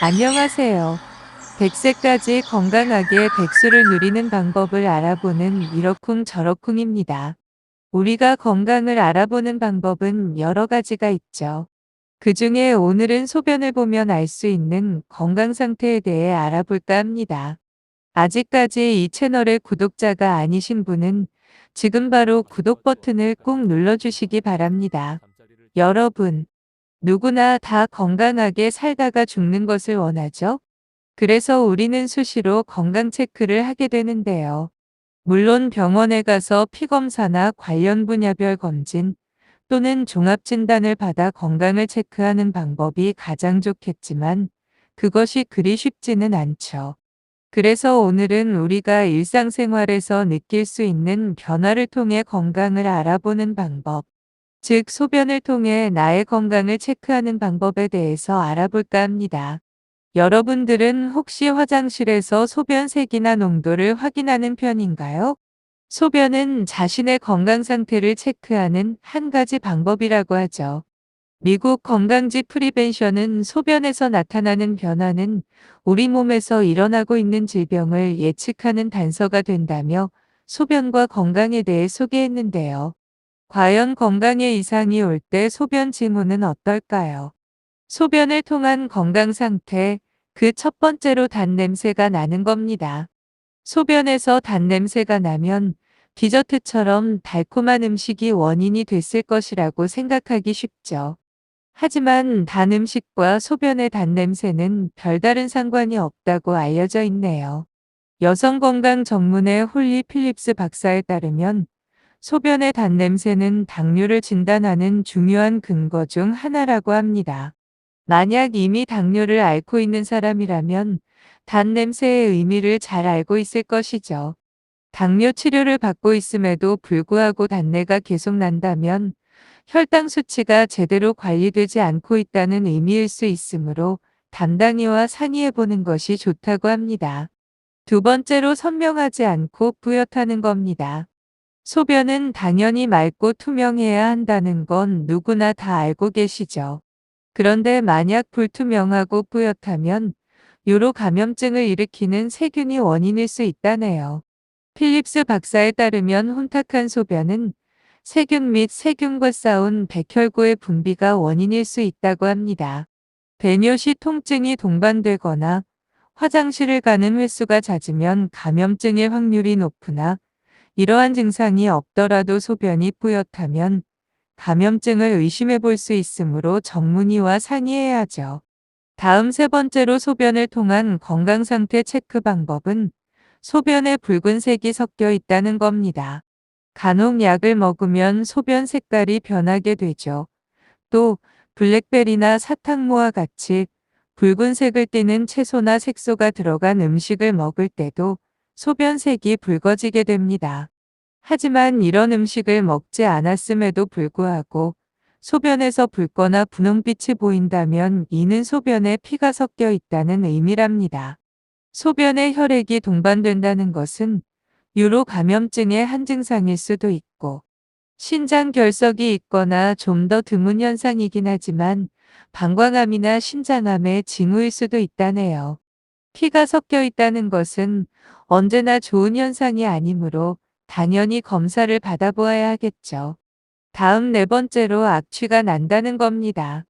안녕하세요. 100세까지 건강하게 백수를 누리는 방법을 알아보는 이러쿵저러쿵입니다. 우리가 건강을 알아보는 방법은 여러 가지가 있죠. 그 중에 오늘은 소변을 보면 알 수 있는 건강 상태에 대해 알아볼까 합니다. 아직까지 이 채널의 구독자가 아니신 분은 지금 바로 구독 버튼을 꼭 눌러주시기 바랍니다. 여러분, 누구나 다 건강하게 살다가 죽는 것을 원하죠? 그래서 우리는 수시로 건강 체크를 하게 되는데요. 물론 병원에 가서 피검사나 관련 분야별 검진 또는 종합진단을 받아 건강을 체크하는 방법이 가장 좋겠지만 그것이 그리 쉽지는 않죠. 그래서 오늘은 우리가 일상생활에서 느낄 수 있는 변화를 통해 건강을 알아보는 방법, 즉 소변을 통해 나의 건강을 체크하는 방법에 대해서 알아볼까 합니다. 여러분들은 혹시 화장실에서 소변 색이나 농도를 확인하는 편인가요? 소변은 자신의 건강 상태를 체크하는 한 가지 방법이라고 하죠. 미국 건강지 프리벤션은 소변에서 나타나는 변화는 우리 몸에서 일어나고 있는 질병을 예측하는 단서가 된다며 소변과 건강에 대해 소개했는데요. 과연 건강에 이상이 올 때 소변 징후는 어떨까요? 소변을 통한 건강 상태, 그 첫 번째로 단냄새가 나는 겁니다. 소변에서 단냄새가 나면 디저트처럼 달콤한 음식이 원인이 됐을 것이라고 생각하기 쉽죠. 하지만 단 음식과 소변의 단냄새는 별다른 상관이 없다고 알려져 있네요. 여성 건강 전문의 홀리 필립스 박사에 따르면 소변의 단냄새는 당뇨를 진단하는 중요한 근거 중 하나라고 합니다. 만약 이미 당뇨를 앓고 있는 사람이라면 단냄새의 의미를 잘 알고 있을 것이죠. 당뇨 치료를 받고 있음에도 불구하고 단내가 계속 난다면 혈당 수치가 제대로 관리되지 않고 있다는 의미일 수 있으므로 담당의와 상의해 보는 것이 좋다고 합니다. 두 번째로 선명하지 않고 뿌옇다는 겁니다. 소변은 당연히 맑고 투명해야 한다는 건 누구나 다 알고 계시죠. 그런데 만약 불투명하고 뿌옇다면 요로 감염증을 일으키는 세균이 원인일 수 있다네요. 필립스 박사에 따르면 혼탁한 소변은 세균 및 세균과 싸운 백혈구의 분비가 원인일 수 있다고 합니다. 배뇨 시 통증이 동반되거나 화장실을 가는 횟수가 잦으면 감염증일 확률이 높으나 이러한 증상이 없더라도 소변이 뿌옇다면 감염증을 의심해 볼 수 있으므로 전문의와 상의해야죠. 다음 세 번째로 소변을 통한 건강 상태 체크 방법은 소변에 붉은색이 섞여 있다는 겁니다. 간혹 약을 먹으면 소변 색깔이 변하게 되죠. 또 블랙베리나 사탕무와 같이 붉은색을 띠는 채소나 색소가 들어간 음식을 먹을 때도 소변색이 붉어지게 됩니다. 하지만 이런 음식을 먹지 않았음에도 불구하고 소변에서 붉거나 분홍빛이 보인다면 이는 소변에 피가 섞여 있다는 의미랍니다. 소변에 혈액이 동반된다는 것은 유로 감염증의 한 증상일 수도 있고 신장 결석이 있거나 좀 더 드문 현상이긴 하지만 방광암이나 신장암의 징후일 수도 있다네요. 피가 섞여 있다는 것은 언제나 좋은 현상이 아니므로 당연히 검사를 받아보아야 하겠죠. 다음 네 번째로 악취가 난다는 겁니다.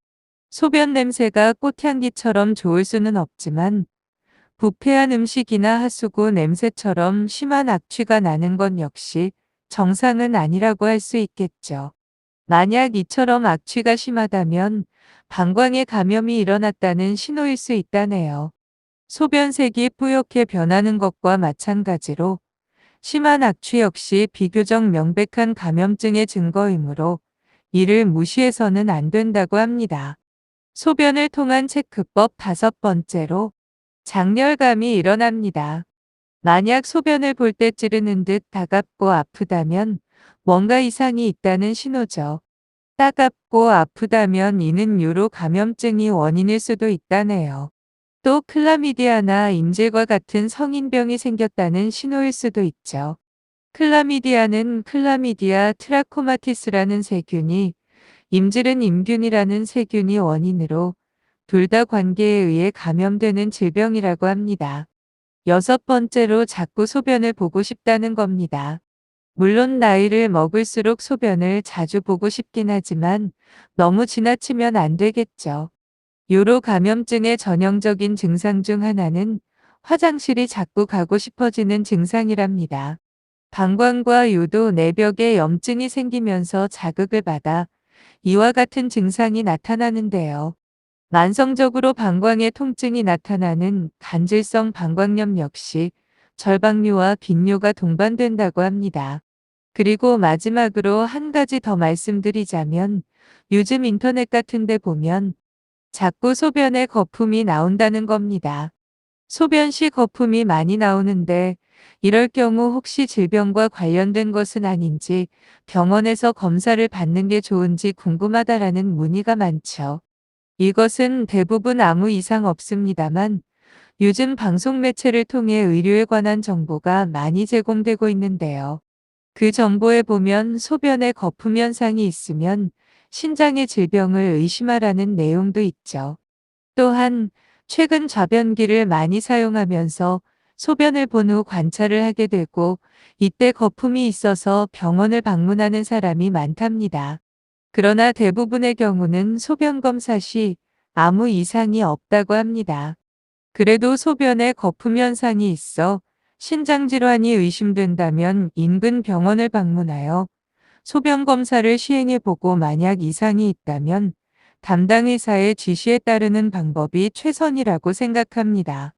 소변 냄새가 꽃향기처럼 좋을 수는 없지만 부패한 음식이나 하수구 냄새처럼 심한 악취가 나는 건 역시 정상은 아니라고 할 수 있겠죠. 만약 이처럼 악취가 심하다면 방광에 감염이 일어났다는 신호일 수 있다네요. 소변색이 뿌옇게 변하는 것과 마찬가지로 심한 악취 역시 비교적 명백한 감염증의 증거이므로 이를 무시해서는 안 된다고 합니다. 소변을 통한 체크법 다섯 번째로 장렬감이 일어납니다. 만약 소변을 볼 때 찌르는 듯 따갑고 아프다면 뭔가 이상이 있다는 신호죠. 따갑고 아프다면 이는 유로 감염증이 원인일 수도 있다네요. 또 클라미디아나 임질과 같은 성인병이 생겼다는 신호일 수도 있죠. 클라미디아는 클라미디아 트라코마티스라는 세균이, 임질은 임균이라는 세균이 원인으로 둘 다 관계에 의해 감염되는 질병이라고 합니다. 여섯 번째로 자꾸 소변을 보고 싶다는 겁니다. 물론 나이를 먹을수록 소변을 자주 보고 싶긴 하지만 너무 지나치면 안 되겠죠. 요로 감염증의 전형적인 증상 중 하나는 화장실이 자꾸 가고 싶어지는 증상이랍니다. 방광과 요도 내벽에 염증이 생기면서 자극을 받아 이와 같은 증상이 나타나는데요. 만성적으로 방광에 통증이 나타나는 간질성 방광염 역시 절박뇨와 빈뇨가 동반된다고 합니다. 그리고 마지막으로 한 가지 더 말씀드리자면 요즘 인터넷 같은 데 보면 자꾸 소변에 거품이 나온다는 겁니다. 소변 시 거품이 많이 나오는데 이럴 경우 혹시 질병과 관련된 것은 아닌지 병원에서 검사를 받는 게 좋은지 궁금하다라는 문의가 많죠. 이것은 대부분 아무 이상 없습니다만 요즘 방송 매체를 통해 의료에 관한 정보가 많이 제공되고 있는데요. 그 정보에 보면 소변에 거품 현상이 있으면 신장의 질병을 의심하라는 내용도 있죠. 또한 최근 좌변기를 많이 사용하면서 소변을 본 후 관찰을 하게 되고 이때 거품이 있어서 병원을 방문하는 사람이 많답니다. 그러나 대부분의 경우는 소변 검사 시 아무 이상이 없다고 합니다. 그래도 소변에 거품 현상이 있어 신장질환이 의심된다면 인근 병원을 방문하여 소변 검사를 시행해 보고 만약 이상이 있다면 담당 의사의 지시에 따르는 방법이 최선이라고 생각합니다.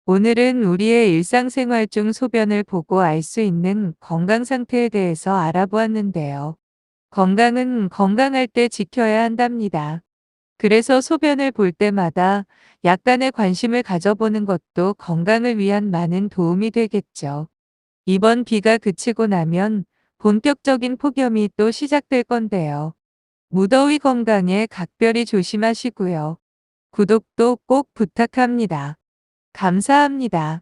오늘은 우리의 일상생활 중 소변을 보고 알 수 있는 건강 상태에 대해서 알아보았는데요. 건강은 건강할 때 지켜야 한답니다. 그래서 소변을 볼 때마다 약간의 관심을 가져보는 것도 건강을 위한 많은 도움이 되겠죠. 이번 비가 그치고 나면 본격적인 폭염이 또 시작될 건데요. 무더위 건강에 각별히 조심하시고요. 구독도 꼭 부탁합니다. 감사합니다.